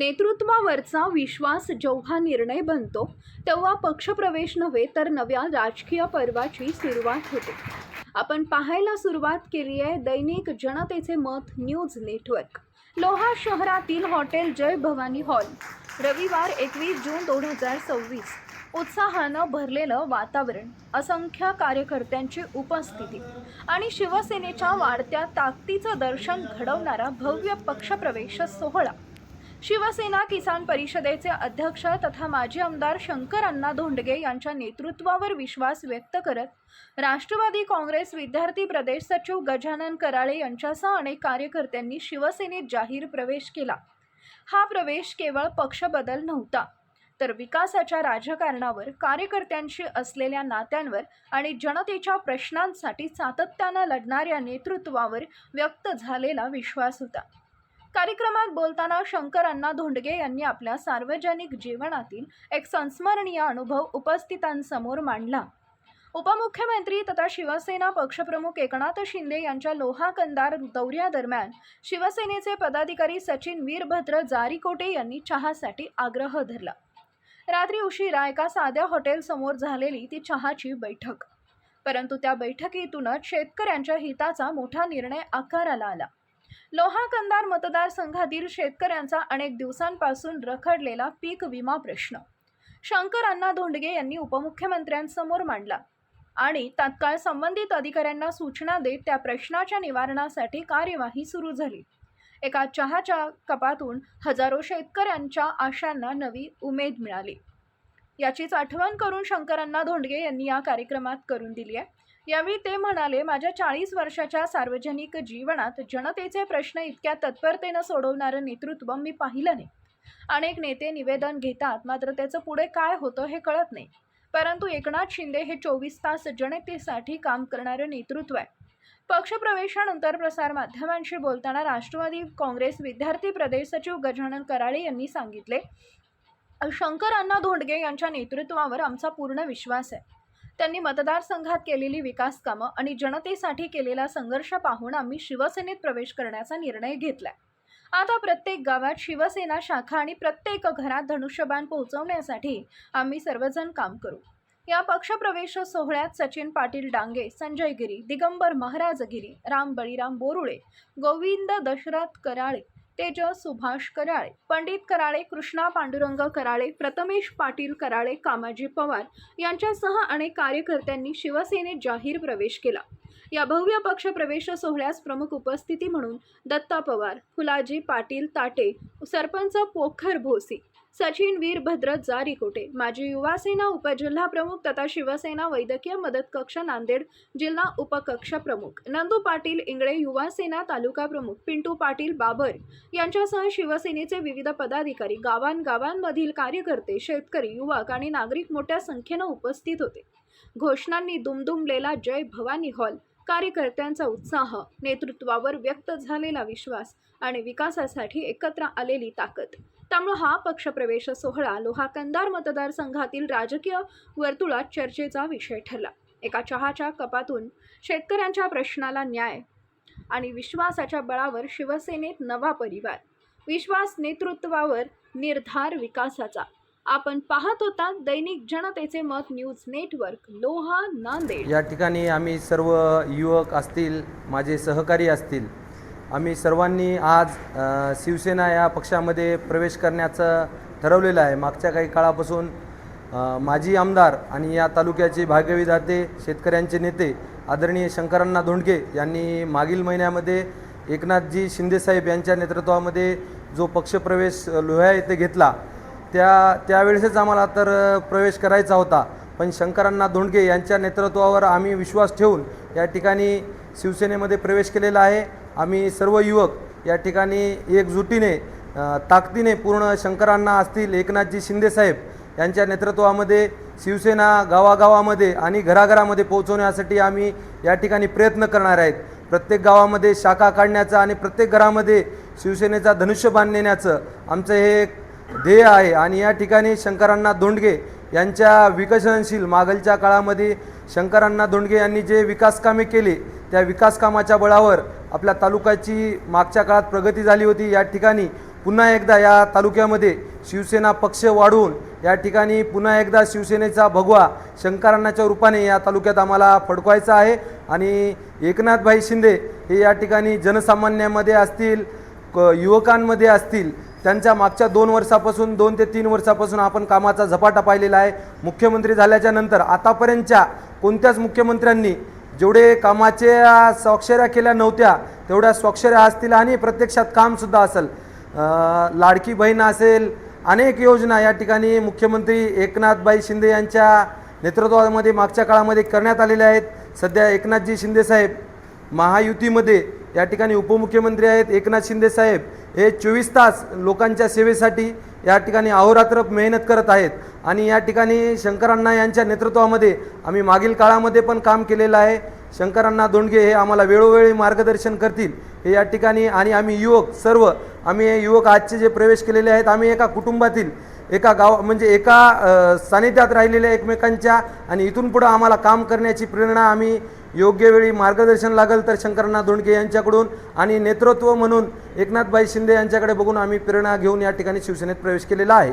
नेतृत्वावरचा विश्वास जेव्हा निर्णय बनतो तेव्हा पक्षप्रवेश नव्हे तर नव्या राजकीय पर्वाची सुरुवात होते। आपण पाहायला सुरुवात केली आहे दैनिक जनतेचे मत न्यूज नेटवर्क। लोहा शहरातील हॉटेल जय भवानी हॉल, रविवार 21 जून 2026। उत्साहानं भरलेलं वातावरण, असंख्य कार्यकर्त्यांची उपस्थिती आणि शिवसेनेच्या वाढत्या ताकदीचं दर्शन घडवणारा भव्य पक्षप्रवेश सोहळा। शिवसेना किसान परिषदेचे अध्यक्ष तथा माजी आमदार शंकर अण्णा धोंडगे यांच्या नेतृत्वावर विश्वास व्यक्त करत राष्ट्रवादी काँग्रेस विद्यार्थी प्रदेश सचिव गजानन कराळे यांच्यासह अनेक कार्यकर्त्यांनी शिवसेनेत जाहीर प्रवेश केला। हा प्रवेश केवळ पक्ष बदल नव्हता, तर विकासाच्या राजकारणावर, कार्यकर्त्यांशी असलेल्या नात्यांवर आणि जनतेच्या प्रश्नांसाठी सातत्यानं लढणाऱ्या नेतृत्वावर व्यक्त झालेला विश्वास होता। कार्यक्रमात बोलताना शंकर अण्णा धोंडगे यांनी आपल्या सार्वजनिक जीवनातील एक संस्मरणीय अनुभव उपस्थितांसमोर मांडला। उपमुख्यमंत्री तथा शिवसेना पक्षप्रमुख एकनाथ शिंदे यांच्या लोहा कंधार दौऱ्यादरम्यान शिवसेनेचे पदाधिकारी सचिन वीरभद्र जारीकोटे यांनी चहासाठी आग्रह धरला। रात्री उशिरा एका साध्या हॉटेलसमोर झालेली ती चहाची बैठक, परंतु त्या बैठकीतूनच शेतकऱ्यांच्या हिताचा मोठा निर्णय आकाराला आला। लोहा कंधार मतदारसंघातील शेतकऱ्यांचा अनेक दिवसांपासून रखडलेला पीक विमा प्रश्न शंकर अण्णा धोंडगे यांनी उपमुख्यमंत्र्यांसमोर मांडला आणि तात्काळ संबंधित अधिकाऱ्यांना सूचना देत त्या प्रश्नाच्या निवारणासाठी कार्यवाही सुरू झाली। एका चहाच्या कपातून हजारो शेतकऱ्यांच्या आशांना नवी उमेद मिळाली। याचीच आठवण करून शंकर अण्णा धोंडगे यांनी या कार्यक्रमात करून दिली आहे। यावेळी ते म्हणाले, माझ्या 40 वर्षाच्या सार्वजनिक जीवनात जनतेचे प्रश्न इतक्या तत्परतेनं सोडवणारं नेतृत्व मी पाहिलं नाही। अनेक नेते निवेदन घेतात, मात्र त्याचं पुढे काय होतं हे कळत नाही, परंतु एकनाथ शिंदे हे 24 तास जनतेसाठी काम करणारं नेतृत्व आहे। पक्षप्रवेशानंतर प्रसारमाध्यमांशी बोलताना राष्ट्रवादी काँग्रेस विद्यार्थी प्रदेश सचिव गजानन कराळे यांनी सांगितले, शंकर अण्णा धोंडगे यांच्या नेतृत्वावर आमचा पूर्ण विश्वास आहे। त्यांनी मतदारसंघात केलेली विकास कामं आणि जनतेसाठी केलेला संघर्ष पाहून आम्ही शिवसेनेत प्रवेश करण्याचा निर्णय घेतलाय। आता प्रत्येक गावात शिवसेना शाखा आणि प्रत्येक घरात धनुष्यबाण पोहोचवण्यासाठी आम्ही सर्वजण काम करू। या पक्षप्रवेश सोहळ्यात सचिन पाटील डांगे, संजय गिरी, दिगंबर महाराज गिरी, राम बळीराम बोरुळे, गोविंद दशरथ कराळे, तेजस सुभाष कराळे, पंडित कराळे, कृष्णा पांडुरंग कराळे, प्रथमेश पाटील कराळे, कामाजी पवार यांच्यासह अनेक कार्यकर्त्यांनी शिवसेनेत जाहीर प्रवेश केला। या भव्य पक्षप्रवेश सोहळ्यास प्रमुख उपस्थिती म्हणून दत्ता पवार, फुलाजी पाटील ताटे, सरपंच पोखर भोसी, सचिन वीरभद्र जारीकोटे, माजी युवासेना उपजिल्हा प्रमुख तथा शिवसेना वैद्यकीय मदत कक्ष नांदेड जिल्हा उपकक्ष प्रमुख, नंदू पाटील इंगळे युवासेना तालुका प्रमुख, पिंटू पाटील बाबर यांच्यासह शिवसेनेचे विविध पदाधिकारी, गावांगावांमधील कार्यकर्ते, शेतकरी, युवक आणि नागरिक मोठ्या संख्येनं उपस्थित होते। घोषणांनी दुमदुमलेला जय भवानी हॉल, कार्यकर्त्यांचा उत्साह, नेतृत्वावर व्यक्त झालेला विश्वास आणि विकासासाठी एकत्र आलेली ताकद, त्यामुळे हा पक्षप्रवेश सोहळा लोहा कंधार मतदारसंघातील राजकीय वर्तुळात चर्चेचा विषय ठरला। एका चहाच्या कपातून शेतकऱ्यांच्या प्रश्नाला न्याय आणि विश्वासाच्या बळावर शिवसेनेत नवा परिवार, विश्वास नेतृत्वावर निर्धार विकासाचा। आपण पाहत होता दैनिक जनतेचे मत न्यूज नेटवर्क, लोहा नांदेड। या ठिकाणी आम्ही सर्व युवक असतील, माझे सहकारी असतील, आम्ही सर्वांनी आज शिवसेना या पक्षामध्ये प्रवेश करण्याचं ठरवलेलं आहे। मागच्या काही काळापासून माजी आमदार आणि या तालुक्याचे भाग्यविधाते, शेतकऱ्यांचे नेते आदरणीय शंकर अण्णा धोंडगे यांनी मागील महिन्यामध्ये एकनाथजी शिंदेसाहेब यांच्या नेतृत्वामध्ये जो पक्षप्रवेश लोहा येथे घेतला, त्यावेळेसच आम्हाला तर प्रवेश करायचा होता, पण शंकर अण्णा धोंडगे यांच्या नेतृत्वावर आम्ही विश्वास ठेवून या ठिकाणी शिवसेनेमध्ये प्रवेश केलेला आहे। आम्ही सर्व युवक या ठिकाणी एकजुटीने, ताकदीने पूर्ण शंकर अण्णा असतील, एकनाथजी शिंदेसाहेब यांच्या नेतृत्वामध्ये शिवसेना गावागावामध्ये आणि घराघरामध्ये पोहोचवण्यासाठी आम्ही या ठिकाणी प्रयत्न करणार आहेत। प्रत्येक गावामध्ये शाखा काढण्याचा आणि प्रत्येक घरामध्ये शिवसेनेचा धनुष्यबाण नेण्याचं आमचं हे ध्येय आहे। आणि या ठिकाणी शंकर अण्णा धोंडगे यांच्या विकसनशील मागलच्या काळामध्ये शंकर अण्णा धोंडगे यांनी जे विकास कामे केली, त्या विकास कामाच्या बळावर आपल्या तालुक्याची मागच्या काळात प्रगती झाली होती। या ठिकाणी पुन्हा एकदा या तालुक्यामध्ये शिवसेना पक्ष वाढवून या ठिकाणी पुन्हा एकदा शिवसेनेचा भगवा शंकरअण्णाच्या रूपाने या तालुक्यात आम्हाला फडकवायचा आहे। आणि एकनाथभाई शिंदे हे या ठिकाणी जनसामान्यांमध्ये असतील, युवकांमध्ये असतील, त्यांच्या मागच्या 2 वर्षापासून 2 ते 3 वर्षापासून आपण कामाचा झपाटा पाहिलेला आहे। मुख्यमंत्री झाल्याच्या नंतर आतापर्यंतच्या कोणत्याच मुख्यमंत्र्यांनी जेवढे कामाच्या स्वाक्षऱ्या केल्या नव्हत्या तेवढ्या स्वाक्षऱ्या असतील आणि प्रत्यक्षात कामसुद्धा असेल। लाडकी बहीण असेल, अनेक योजना या ठिकाणी मुख्यमंत्री एकनाथभाई शिंदे यांच्या नेतृत्वामध्ये मागच्या काळामध्ये करण्यात आलेल्या आहेत। सध्या एकनाथजी शिंदे साहेब महायुतीमध्ये या ठिकाणी उपमुख्यमंत्री आहेत। एकनाथ शिंदे साहेब हे 24 तास लोकांच्या सेवेसाठी या ठिकाणी अहोरात्र मेहनत करत आहेत आणि या ठिकाणी शंकरअण्णा यांच्या नेतृत्वामध्ये आम्ही मागील काळामध्ये पण काम केलेलं आहे। शंकरअण्णा धोंडगे हे आम्हाला वेळोवेळी मार्गदर्शन करतील हे या ठिकाणी। आणि आम्ही युवक सर्व आम्ही युवक आजचे जे प्रवेश केलेले आहेत, आम्ही एका कुटुंबातील एका गाव म्हणजे एका सानिध्यात राहिलेल्या एकमेकांच्या, आणि इथून पुढे आम्हाला काम करण्याची प्रेरणा आम्ही योग्य वेळी मार्गदर्शन लागेल तर शंकरअण्णा धोंडगे यांच्याकडून आणि नेतृत्व म्हणून एकनाथभाई शिंदे यांच्याकडे बघून आम्ही प्रेरणा घेऊन या ठिकाणी शिवसेनेत प्रवेश केलेला आहे।